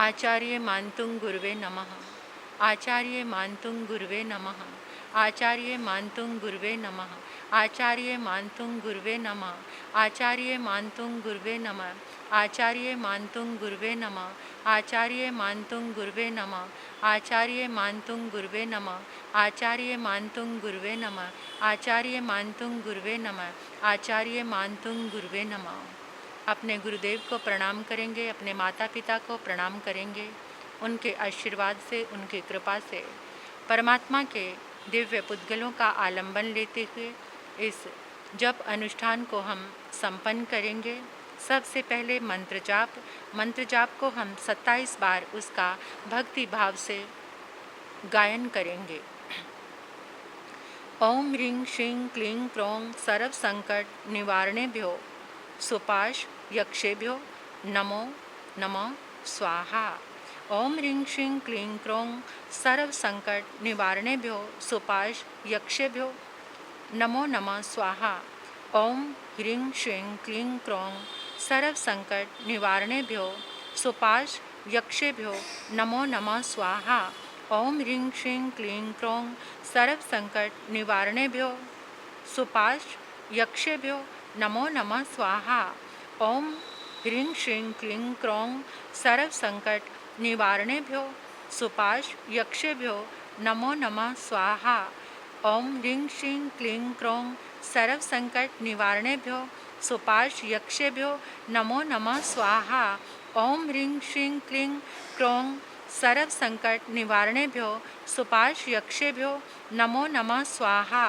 आचार्य मान्तुं गुरुवे नमः। आचार्य मान्तुं गुरुवे नमः। आचार्य मान्तुं गुरुवे नमः। आचार्य मान्तुं गुरुवे नमः। आचार्य मान्तुं गुरुवे नमः। आचार्य मान्तुं गुरुवे नमः। आचार्य मान्तुं गुरुवे नमः। आचार्य मान्तुं गुरुवे नमः। आचार्य मान्तुं गुरुवे नमः। आचार्य मान्तुं गुरुवे नमः। आचार्य मान्तुं गुरुवे नमः। अपने गुरुदेव को प्रणाम करेंगे, अपने माता पिता को प्रणाम करेंगे। उनके आशीर्वाद से, उनकी कृपा से परमात्मा के दिव्य पुद्गलों का आलंबन लेते हुए इस जप अनुष्ठान को हम संपन्न करेंगे। सबसे पहले मंत्र जाप को हम 27 बार उसका भक्ति भाव से गायन करेंगे। ओम ह्रीं श्रीं क्लीं क्रों सर्व संकट निवारणेभ्यो सुपाश यक्षेभ्यो नमो नमः स्वाहा। ओम ह्रीं श्रीं क्लीं क्रों सर्व संकट निवारणेभ्यो सुपाश यक्षेभ्यो नमो नमः स्वाहा। ओम ह्रीं श्रीं क्लीं क्रों सर्व संकट निवारणेभ्यो सुपाश यक्षेभ्यो नमो नमः स्वाहा। ओम ह्रीं श्रीं क्लीं क्रों सर्व संकट निवारणेभ्यो सुपाश यक्षेभ्यो नमो नमः स्वाहा। ओम ह्रीं श्रीं क्लीं क्रों सर्व संकट निवारणेभ्यो सुपाश यक्षेभ्यो नमो नमः स्वाहा। ओम ह्रीं श्रीं क्लीं क्रों सर्व संकट निवारणेभ्यो सुपाश यक्षेभ्यो नमो नमः स्वाहा। ओम ह्रीं श्रीं क्लीं क्रों सर्व संकट निवारणेभ्यो सुपाश यक्षेभ्यो नमो नमः स्वाहा।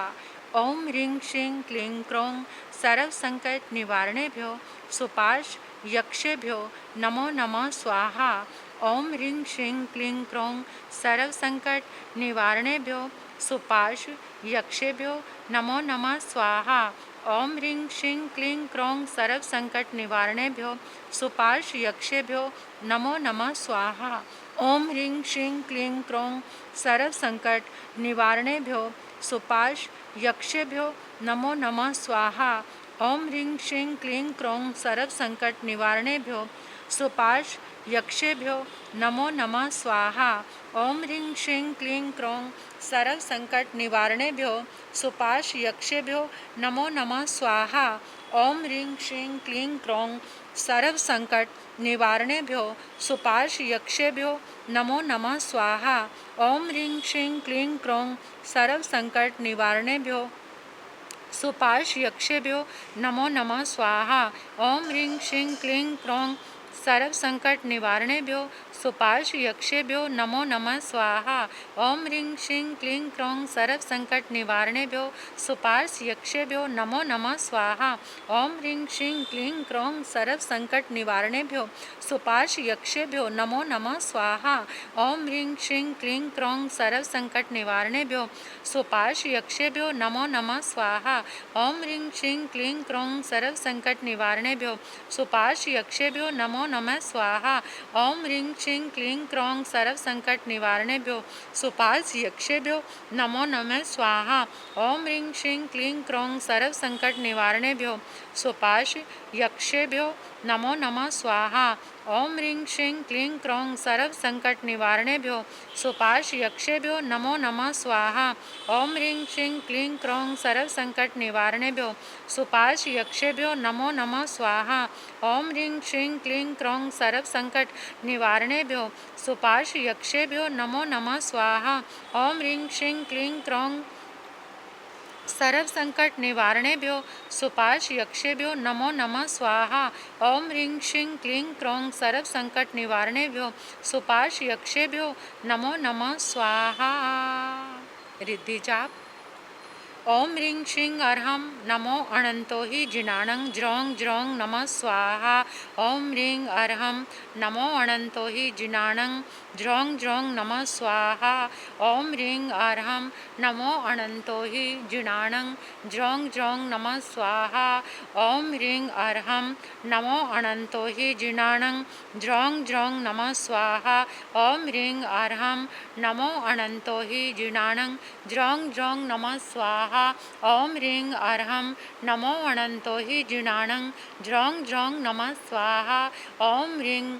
ओम ह्रीं श्रीं क्लीं क्रों सर्व संकट निवारणेभ्यो सुपाश यक्षेभ्यो नमो नमः स्वाहा। ओम ह्रीं श्रीं क्लीं क्रों सर्व संकट निवारणेभ्यो सुपाश यक्षेभ्यो नमो नमः स्वाहा। ओम ह्रीं श्रीं क्लीं क्रों सर्व संकट निवारणेभ्यो सुपाश यक्षेभ्यो नमो नमः स्वाहा। ओम ह्रीं श्रीं क्लीं क्रों सर्व संकट निवारणेभ्यो सुपाश यक्षेभ्यो नमो नमः स्वाहा। ओम ह्रीं श्रीं क्लीं क्रों सर्व संकट निवारणेभ्यो सुपाश यक्षेभ्यो नमो नमः स्वाहा। ओम ह्रीं श्रीं क्लीं क्रों सर्व संकट निवारणेभ्यो सुपाश यक्षेभ्यो नमो नमः स्वाहा। ओम ह्रीं श्रीं क्लीं क्रों सर्व संकट निवारणेभ्यो सुपाश यक्षेभ्यो नमो नमः स्वाहा। ओम ह्रीं श्रीं क्लीं क्रों सर्व संकट निवारणेभ्यो सुपाश यक्षेभ्यो नमो नमः स्वाहा। ओम ह्रीं श्रीं क्लीं क्रों सर्व संकट निवारणेभ्यो सुपाश यक्षेभ्यो नमो नमः स्वाहा। ओम ह्रीं श्रीं क्लीं क्रों सर्व संकट निवारणेभ्यो सुपाश यक्षेभ्यो नमो नमः स्वाहा। ओम ह्रीं श्रीं क्लीं क्रों सर्व संकट निवारणेभ्यो सुपाश यक्षेभ्यो नमो नमः स्वाहा। ओम ह्रीं श्रीं क्लीं क्रों सर्व संकट निवारणेभ्यो सुपाश यक्षेभ्यो नमो नमः स्वाहा। ओम ह्रीं श्रीं क्लीं क्रों सर्व संकट निवारणेभ्यो सुपाश यक्षेभ्यो नमो नमः स्वाहा। ओम ह्रीं श्रीं क्लीं क्रों सर्व संकट निवारणेभ्यो सुपाश यक्षेभ्यो नमो नमः स्वाहा। ओम ह्रीं श्रीं क्लीं क्रों सर्व संकट निवारणेभ्यो सुपाश यक्षेभ्यो नमो नमः स्वाहा। ओम ह्रीं श्रीं क्लीं क्रों सर्व संकट निवारणेभ्यो सुपाश यक्षेभ्यो नमो नमः स्वाहा। ओम ह्रीं श्रीं क्लीं क्रों सर्व संकट निवारणेभ्यो सुपाश यक्षेभ्यो नमो नमः स्वाहा। ओम ह्रीं श्रीं क्लीं क्रों सर्व संकट निवारणेभ्यो सुपाश यक्षेभ्यो नमो नमः स्वाहा। ओम ह्रीं श्रीं क्लीं क्रों सर्व संकट निवारणेभ्यो सुपाश यक्षेभ्यो नमो नमः स्वाहा। ओम ह्रीं श्रीं क्लीं क्रों सर्व संकट निवारणेभ्यो सुपाश यक्षेभ्यो नमो नमः स्वाहा। रिद्धि जाप। ओम ह्रीं श्रीं अर्हं नमो अनंतो हि जिनाणं ज्रों ज्रों नमः स्वाहा। ओम ह्रीं अर्हं नमो अनंतो हि जिनाणं ज्रों ज्रों नमः स्वाहा। ओम ह्रीं अर्हं नमो अनंतो हि जिनाणं ज्रों ज्रों नमः स्वाहा। ओम ह्रीं अर्हं नमो अनंतो हि जिनाणं ज्रों ज्रों नमः स्वाहा। ओम ह्रीं अर्हं नमो अनंतो हि जिनाणं ज्रों ज्रों नमः स्वाहा। ओम ह्रीं अर्हं नमो अनंतो हि जिनाणं ज्रों ज्रों नमः स्वाहा। ओम ह्रीं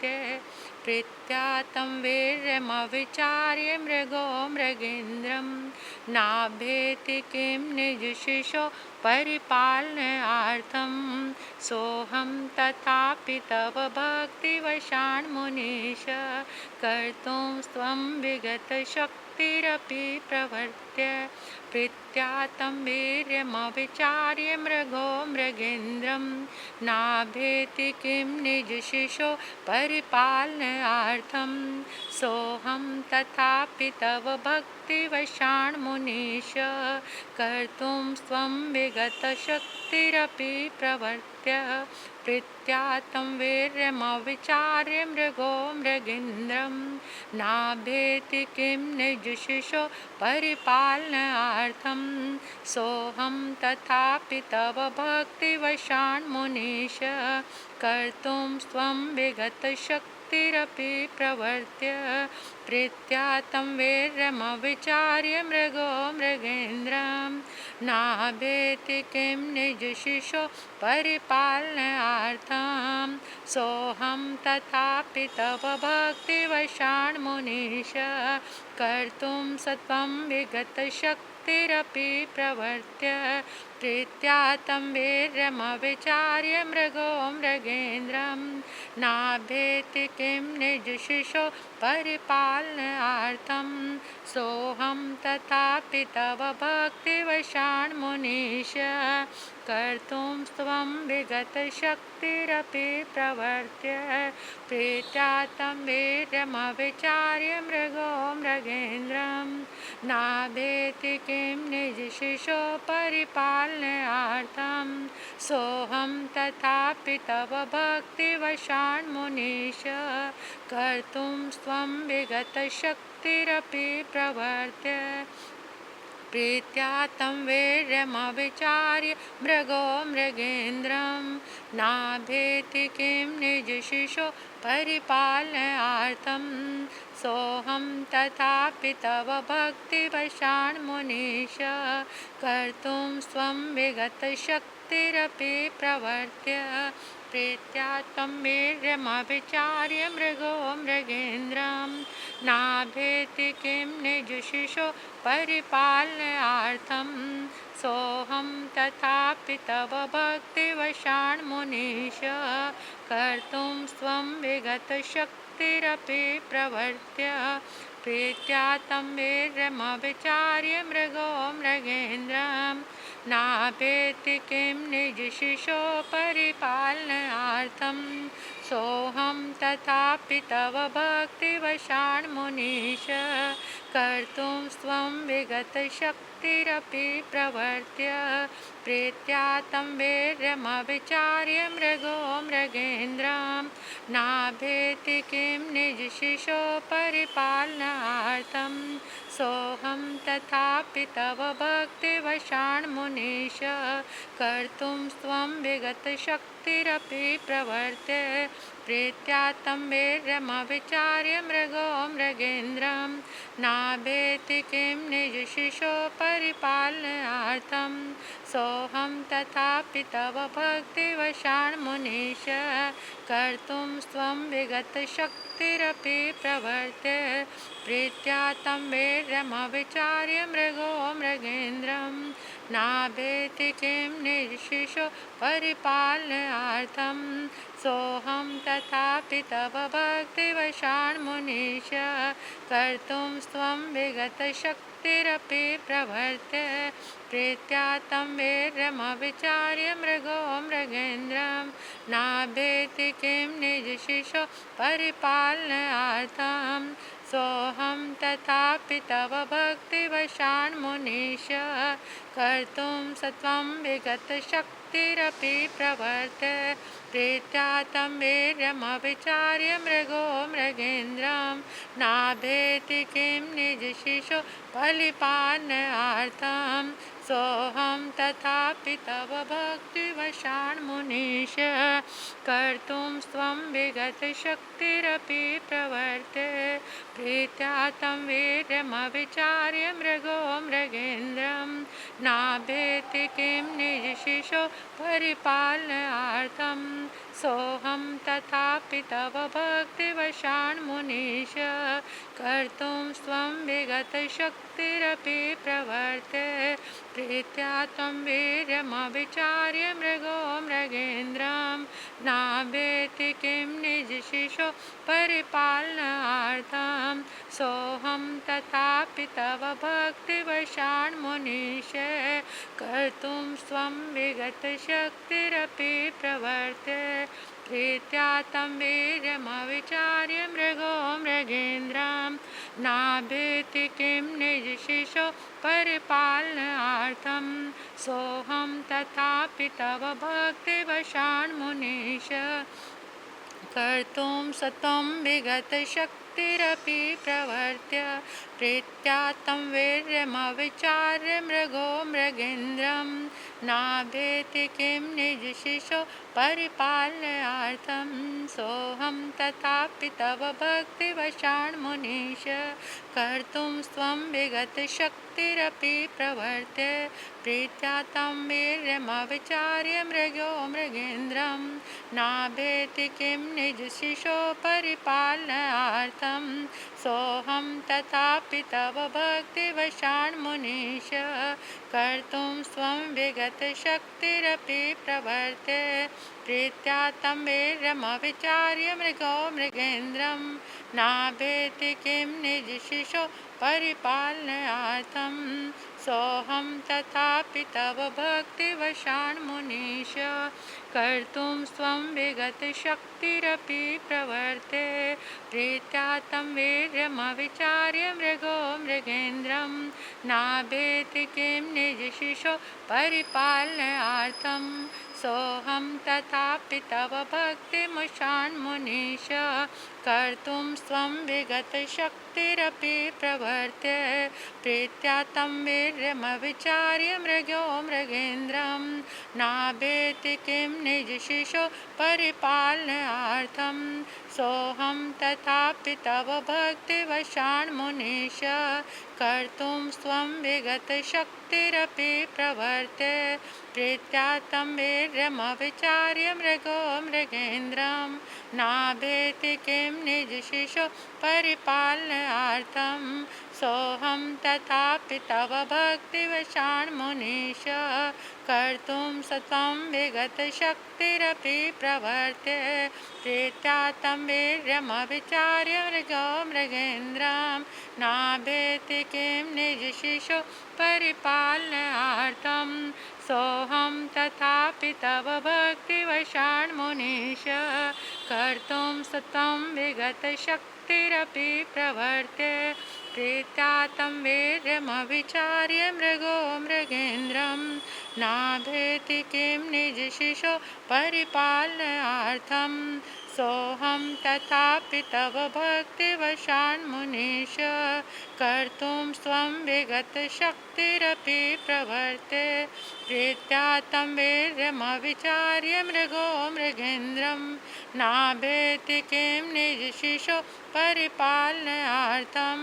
प्रवर्त्य प्रीत्या तं वीर्यमविचार्य मृगो मृगेन्द्रं नाभेति किं निजशिशो परिपालनार्थं सोऽहं तथापि तव भक्तिवशान्मुनीश कर्तुं स्वं विगतशक्तिरपि प्रवर्त्य प्रीत्या तं वीर्यमविचार्य मृगो मृगेन्द्रं नाभेति किं निजशिशो परिपालनार्थं सोऽहं तथापि तव भक्तिवशान्मुनीश कर्तुं स्वं विगतशक्तिरपि प्रवर्त्य प्रीत्या तं वीर्यमविचार्य मृगो मृगेन्द्रं नाभेति किं निजशिशो परिपालनार्थं सोऽहं तथापि तव भक्तिवशान्मुनीश कर्तुं स्वं विगतशक्तिरपि प्रवर्त्य प्रीत्या तं वीर्यमविचार्य मृगो मृगेन्द्रं नाभेति किं निजशिशो परिपालनार्थं सोऽहं तथापि तव भक्तिवशान्मुनीश कर्तुं सत्वं विगतशक्तिरपि प्रवर्त्य प्रीत्या तं वीर्यमविचार्य मृगो मृगेन्द्रं नाभेति किं निजशिशो परिपालनार्थं सोऽहं तथापि तव भक्तिवशान्मुनीश कर्तुं स्वं विगतशक्तिरपि प्रवर्त्य प्रीत्या तं वीर्यमविचार्य मृगो मृगेन्द्रं नाभेति किं निजशिशो परिपालनार्थं सोऽहं तथापि तव भक्तिवशान्मुनीश कर्तुं स्वं विगतशक्तिरपि प्रवर्त्य प्रीत्या तं वीर्यमविचार्य मृगो मृगेन्द्रं नाभेति किं निजशिशो परिपालनार्थं सोऽहं तथापि तव भक्तिवशान्मुनीश कर्तुं स्वं विगतशक्तिरपि प्रवर्त्य प्रीत्या तं वीर्यमविचार्य मृगो मृगेन्द्रं नाभेति किं निजशिशो परिपालनार्थं सोऽहं तथापि तव भक्तिवशान्मुनीश कर्तुं स्वं विगतशक्तिरपि प्रवर्त्य प्रीत्या तं वीर्यमविचार्य मृगो मृगेन्द्रं नाभेति किं निजशिशो परिपालनार्थं सोऽहं तथापि तव भक्तिवशान्मुनीश कर्तुं स्वं विगतशक्तिरपि प्रवर्त्य प्रीत्या तं वीर्यमविचार्य मृगो मृगेन्द्रं नाभेति किं निजशिशो परिपालनार्थं सोऽहं तथापि तव भक्तिवशान्मुनीश कर्तुं स्वं विगतशक्तिरपि प्रवर्त्य प्रीत्या तं वीर्यमविचार्य मृगो मृगेन्द्रं नाभेति किं निजशिशो परिपालनार्थं सोऽहं तथापि तव भक्तिवशान्मुनीश कर्तुं स्वं विगतशक्तिरपि प्रवर्त्य प्रीत्या तं वीर्यमविचार्य मृगो मृगेन्द्रं नाभेति किं निजशिशो परिपालनार्थं सोऽहं तथापि तव भक्तिवशान्मुनीश कर्तुं स्वं विगतशक्तिरपि प्रवर्त्य प्रीत्या तं वीर्यमविचार्य मृगो मृगेन्द्रं नाभेति किं निजशिशो परिपालनार्थं सोऽहं तथापि तव भक्तिवशान्मुनीश कर्तुं सत्वं विगतशक्तिरपि प्रवर्त्य प्रीत्या तं वीर्यमविचार्य मृगो मृगेन्द्रं नाभेति किं निजशिशो परिपालनार्थं सोऽहं तथापि तव भक्तिवशान्मुनीश कर्तुं स्वं विगतशक्तिरपि प्रवर्त्य प्रीत्या तं वीर्यमविचार्य मृगो मृगेन्द्रं नाभेति किं निजशिशो परिपालनार्थं सोऽहं तथापि तव भक्तिवशान्मुनीश कर्तुं स्वं विगतशक्तिरपि प्रवर्ते प्रीत्या त्वं वीर्यमविचार्य मृगो मृगेन्द्रं नाभेति किं निजशिशो परिपालनार्थं सोऽहं तथापि तव भक्तिवशान्मुनीश कर्तुं स्वं विगतशक्तिरपि प्रवर्ते प्रीत्या तं वीर्यमविचार्य मृगो मृगेन्द्रं नाभेति किं निजशिशो परिपालनार्थं सोऽहं तथापि तव भक्तिवशान्मुनीश कर्तुं सतं विगतशक्तिरपि प्रवर्त्य प्रीत्या तं वीर्यमविचार्य मृगो मृगेन्द्रं नाभेति किं निजशिशो परिपालनार्थं सोऽहं तथापि तव भक्तिवशान्मुनीश कर्तुं स्वं विगतशक्तिरपि प्रवर्ते प्रीत्या तं वीर्यमविचार्य मृगो मृगेन्द्रं नाभेति किं निजशिशो परिपालनार्थं सोऽहं तथापि तव भक्तिवशान्मुनीश कर्तुं स्वं विगतशक्तिरपि प्रवर्ते प्रीत्या तं वीर्यमविचार्य मृगो मृगेन्द्रं नाभेति किं निजशिशो परिपालनार्थं सोऽहं तथापि तव भक्तिवशान्मुनीश कर्तुं स्वं विगतशक्तिरपि प्रवर्ते प्रीत्या तं वीर्यमविचार्य मृगो मृगेन्द्रं नाभेति किं निजशिशो परिपालनार्थं सोऽहं तथापि तव भक्तिवशान्मुनीश कर्तुं स्वं विगतशक्तिरपि प्रवर्ते प्रीत्या तं वीर्यमविचार्य मृगो मृगेन्द्रं नाभेति किं निजशिशो परिपालनार्थं सोऽहं तथापि तव भक्तिवशान्मुनीश कर्तुं स्वं विगतशक्तिरपि प्रवर्ते प्रीत्या तं वीर्यमविचार्य मृगो मृगेन्द्रं नाभेति किं निजशिशो परिपालनार्थं सोऽहं तथापि तव भक्तिवशान्मुनीश कर्तुं सतं विगतशक्तिरपि प्रवर्ते प्रीत्या तं वीर्यमविचार्य मृगो मृगेन्द्रं नाभेति किं निजशिशो परिपालनार्थं सोऽहं तथापि तव भक्तिवशान्मुनीश कर्तुं सतं विगतशक्तिरपि प्रवर्ते प्रीत्या तं वीर्यमविचार्य मृगो मृगेन्द्रं नाभेति किं निजशिशो परिपालनार्थं सोऽहं तथापि तव भक्तिवशान्मुनीश कर्तुं स्वं विगतशक्तिरपि प्रवर्ते प्रीत्या तं वीर्यमविचार्य मृगो मृगेन्द्रं नाभेति किं निजशिशो परिपालनार्थं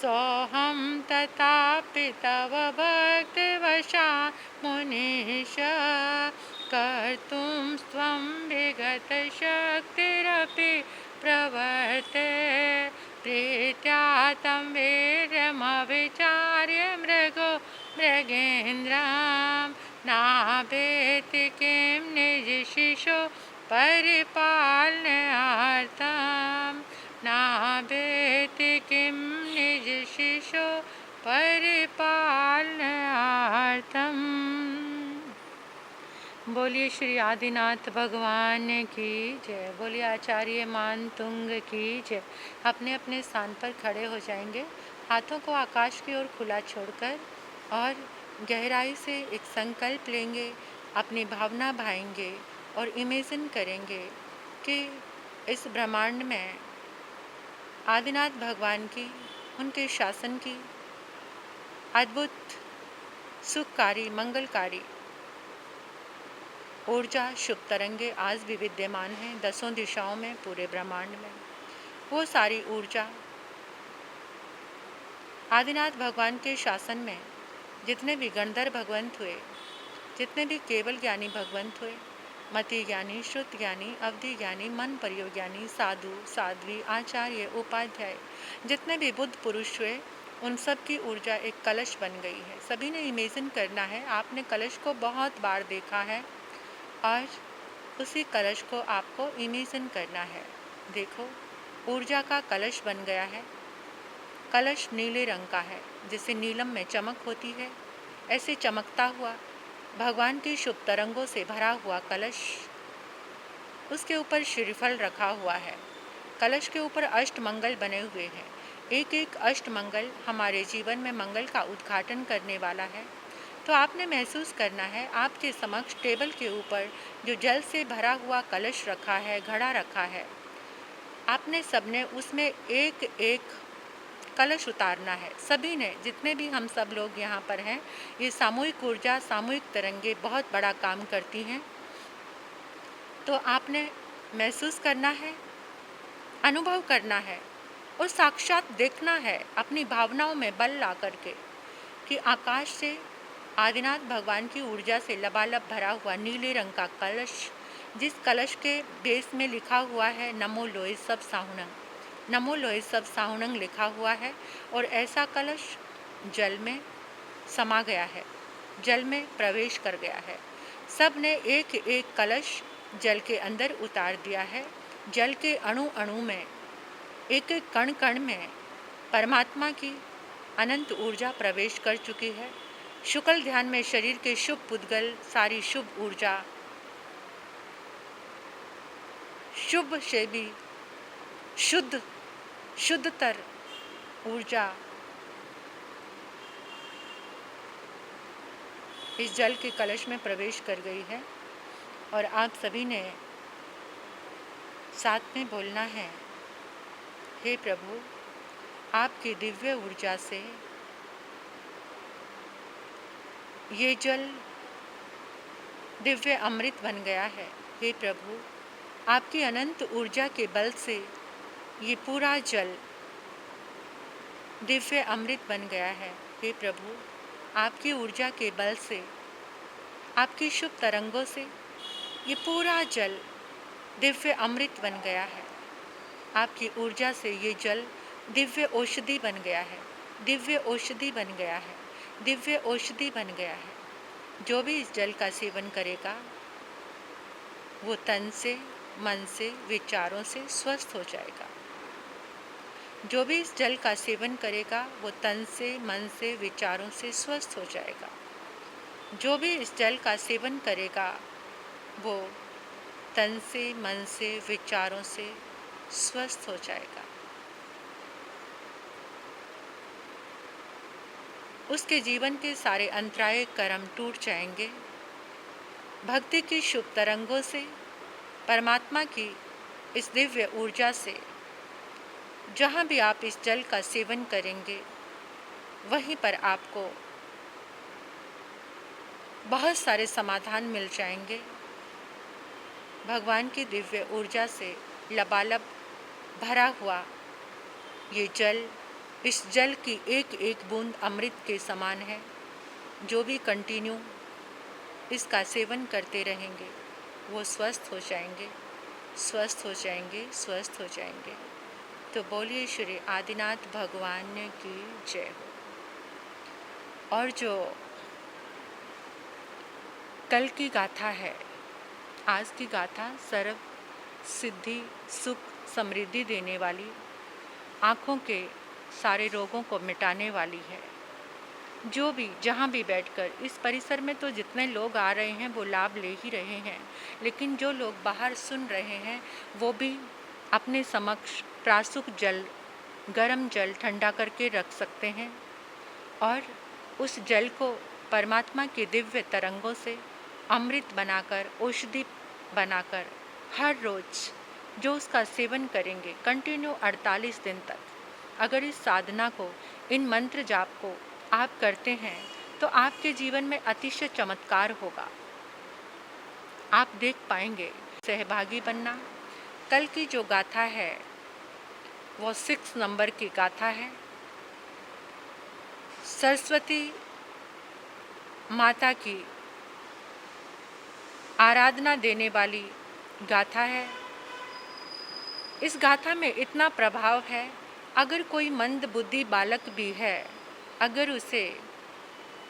सोऽहं तथापि तव भक्तिवशान्मुनीश कर्तुं स्वं विगतशक्तिरपि प्रवर्ते प्रीत्या तं वीर्यमविचार्य मृगो मृगेन्द्रं नाभेति किं निजशिशो परिपालनार्थं नाभेति किं निजशिशो परिपालनार्थं। बोलिए श्री आदिनाथ भगवान की जय। बोलिए आचार्य मान तुंग की जय। अपने अपने स्थान पर खड़े हो जाएंगे, हाथों को आकाश की ओर खुला छोड़कर, और गहराई से एक संकल्प लेंगे, अपनी भावना भाएंगे और इमेजिन करेंगे कि इस ब्रह्मांड में आदिनाथ भगवान की, उनके शासन की अद्भुत सुखकारी मंगलकारी ऊर्जा, शुभ तरंगे आज भी विद्यमान हैं दसों दिशाओं में, पूरे ब्रह्मांड में। वो सारी ऊर्जा आदिनाथ भगवान के शासन में जितने भी गंधर्व भगवंत हुए, जितने भी केवल ज्ञानी भगवंत हुए, मति ज्ञानी, श्रुत ज्ञानी, अवधि ज्ञानी, मन प्रयोग ज्ञानी, साधु, साध्वी, आचार्य, उपाध्याय, जितने भी बुद्ध पुरुष हुए, उन सब की ऊर्जा एक कलश बन गई है। सभी ने इमेजिन करना है, आपने कलश को बहुत बार देखा है और उसी कलश को आपको इमेजिन करना है। देखो, ऊर्जा का कलश बन गया है। कलश नीले रंग का है, जैसे नीलम में चमक होती है, ऐसे चमकता हुआ भगवान की शुभ तरंगों से भरा हुआ कलश, उसके ऊपर श्रीफल रखा हुआ है। कलश के ऊपर अष्टमंगल बने हुए हैं। एक एक अष्टमंगल हमारे जीवन में मंगल का उद्घाटन करने वाला है। तो आपने महसूस करना है, आपके समक्ष टेबल के ऊपर जो जल से भरा हुआ कलश रखा है, घड़ा रखा है, आपने सबने उसमें एक एक कलश उतारना है। सभी ने, जितने भी हम सब लोग यहाँ पर हैं, ये सामूहिक ऊर्जा, सामूहिक तरंगे बहुत बड़ा काम करती हैं। तो आपने महसूस करना है, अनुभव करना है और साक्षात देखना है, अपनी भावनाओं में बल ला करके, कि आकाश से आदिनाथ भगवान की ऊर्जा से लबालब भरा हुआ नीले रंग का कलश, जिस कलश के बेस में लिखा हुआ है नमो लोय सब साहुणंग, नमो लोय सब साहुणंग लिखा हुआ है, और ऐसा कलश जल में समा गया है, जल में प्रवेश कर गया है। सब ने एक एक कलश जल के अंदर उतार दिया है। जल के अणु अणु में, एक एक कण कण में परमात्मा की अनंत ऊर्जा प्रवेश कर चुकी है। शुक्ल ध्यान में शरीर के शुभ पुद्गल, सारी शुभ ऊर्जा, शुभ से भी शुद्धतर ऊर्जा इस जल के कलश में प्रवेश कर गई है। और आप सभी ने साथ में बोलना है, हे प्रभु, आपकी दिव्य ऊर्जा से ये जल दिव्य अमृत बन गया है। हे प्रभु, आपकी अनंत ऊर्जा के बल से ये पूरा जल दिव्य अमृत बन गया है। हे प्रभु, आपकी ऊर्जा के बल से, आपकी शुभ तरंगों से ये पूरा जल दिव्य अमृत बन गया है। आपकी ऊर्जा से ये जल दिव्य औषधि बन गया है, दिव्य औषधि बन गया है, दिव्य औषधि बन गया है। जो भी इस जल का सेवन करेगा वो तन से, मन से, विचारों से स्वस्थ हो जाएगा। जो भी इस जल का सेवन करेगा वो तन से, मन से, विचारों से स्वस्थ हो जाएगा। जो भी इस जल का सेवन करेगा वो तन से, मन से, विचारों से स्वस्थ हो जाएगा। उसके जीवन के सारे अंतराय कर्म टूट जाएंगे। भक्ति की शुभ तरंगों से, परमात्मा की इस दिव्य ऊर्जा से, जहाँ भी आप इस जल का सेवन करेंगे वहीं पर आपको बहुत सारे समाधान मिल जाएंगे। भगवान की दिव्य ऊर्जा से लबालब भरा हुआ ये जल, इस जल की एक एक बूंद अमृत के समान है। जो भी कंटिन्यू इसका सेवन करते रहेंगे वो स्वस्थ हो जाएंगे, स्वस्थ हो जाएंगे, स्वस्थ हो जाएंगे। तो बोलिए श्री आदिनाथ भगवान की जय हो। और जो कल की गाथा है, आज की गाथा सर्व सिद्धि, सुख, समृद्धि देने वाली, आँखों के सारे रोगों को मिटाने वाली है। जो भी जहाँ भी बैठकर, इस परिसर में तो जितने लोग आ रहे हैं वो लाभ ले ही रहे हैं, लेकिन जो लोग बाहर सुन रहे हैं वो भी अपने समक्ष प्रासुक जल, गर्म जल ठंडा करके रख सकते हैं और उस जल को परमात्मा के दिव्य तरंगों से अमृत बनाकर, औषधि बनाकर हर रोज़ जो उसका सेवन करेंगे कंटिन्यू 48 दिन तक, अगर इस साधना को, इन मंत्र जाप को आप करते हैं तो आपके जीवन में अतिशय चमत्कार होगा। आप देख पाएंगे। सहभागी बनना। कल की जो गाथा है वो 6 नंबर की गाथा है। सरस्वती माता की आराधना देने वाली गाथा है। इस गाथा में इतना प्रभाव है, अगर कोई मंद बुद्धि बालक भी है, अगर उसे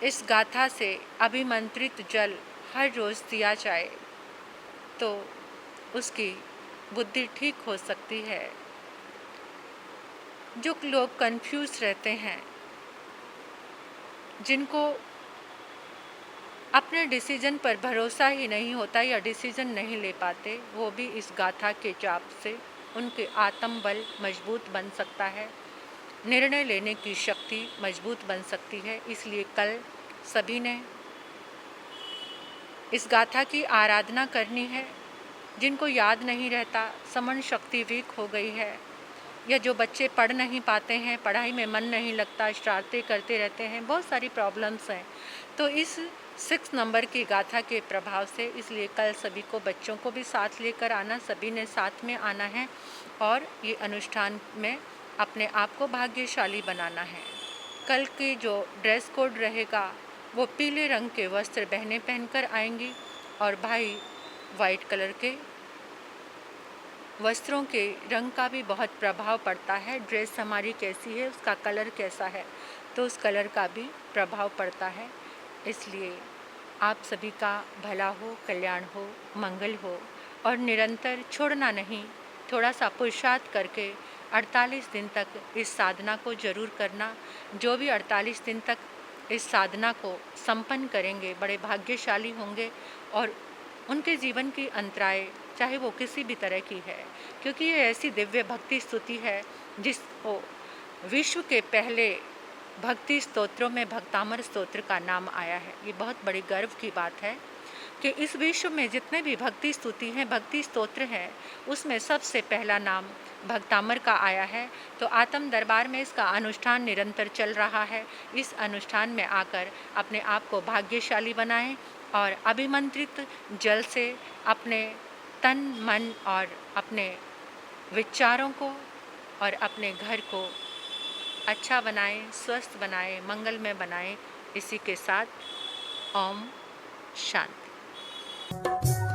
इस गाथा से अभिमंत्रित जल हर रोज़ दिया जाए तो उसकी बुद्धि ठीक हो सकती है। जो लोग कंफ्यूज रहते हैं, जिनको अपने डिसीजन पर भरोसा ही नहीं होता या डिसीजन नहीं ले पाते, वो भी इस गाथा के जाप से उनके आत्मबल मजबूत बन सकता है, निर्णय लेने की शक्ति मजबूत बन सकती है। इसलिए कल सभी ने इस गाथा की आराधना करनी है। जिनको याद नहीं रहता, स्मरण शक्ति वीक हो गई है, या जो बच्चे पढ़ नहीं पाते हैं, पढ़ाई में मन नहीं लगता, शरारतें करते रहते हैं, बहुत सारी प्रॉब्लम्स हैं, तो इस 6 नंबर की गाथा के प्रभाव से, इसलिए कल सभी को, बच्चों को भी साथ लेकर आना, सभी ने साथ में आना है और ये अनुष्ठान में अपने आप को भाग्यशाली बनाना है। कल की जो ड्रेस कोड रहेगा वो पीले रंग के वस्त्र बहनें पहनकर आएंगी और भाई वाइट कलर के वस्त्रों के रंग का भी बहुत प्रभाव पड़ता है। ड्रेस हमारी कैसी है, उसका कलर कैसा है, तो उस कलर का भी प्रभाव पड़ता है। इसलिए आप सभी का भला हो, कल्याण हो, मंगल हो और निरंतर छोड़ना नहीं, थोड़ा सा पुरुषार्थ करके 48 दिन तक इस साधना को ज़रूर करना। जो भी 48 दिन तक इस साधना को संपन्न करेंगे बड़े भाग्यशाली होंगे और उनके जीवन की अंतराय, चाहे वो किसी भी तरह की है, क्योंकि ये ऐसी दिव्य भक्ति स्तुति है जिसको विश्व के पहले भक्ति स्तोत्रों में भक्तामर स्तोत्र का नाम आया है। ये बहुत बड़ी गर्व की बात है कि इस विश्व में जितने भी भक्ति स्तुति हैं, भक्ति स्तोत्र हैं, उसमें सबसे पहला नाम भक्तामर का आया है। तो आत्म दरबार में इसका अनुष्ठान निरंतर चल रहा है। इस अनुष्ठान में आकर अपने आप को भाग्यशाली बनाएं और अभिमंत्रित जल से अपने तन, मन और अपने विचारों को और अपने घर को अच्छा बनाएं, स्वस्थ बनाएं, मंगलमय बनाएं। इसी के साथ ओम शांति।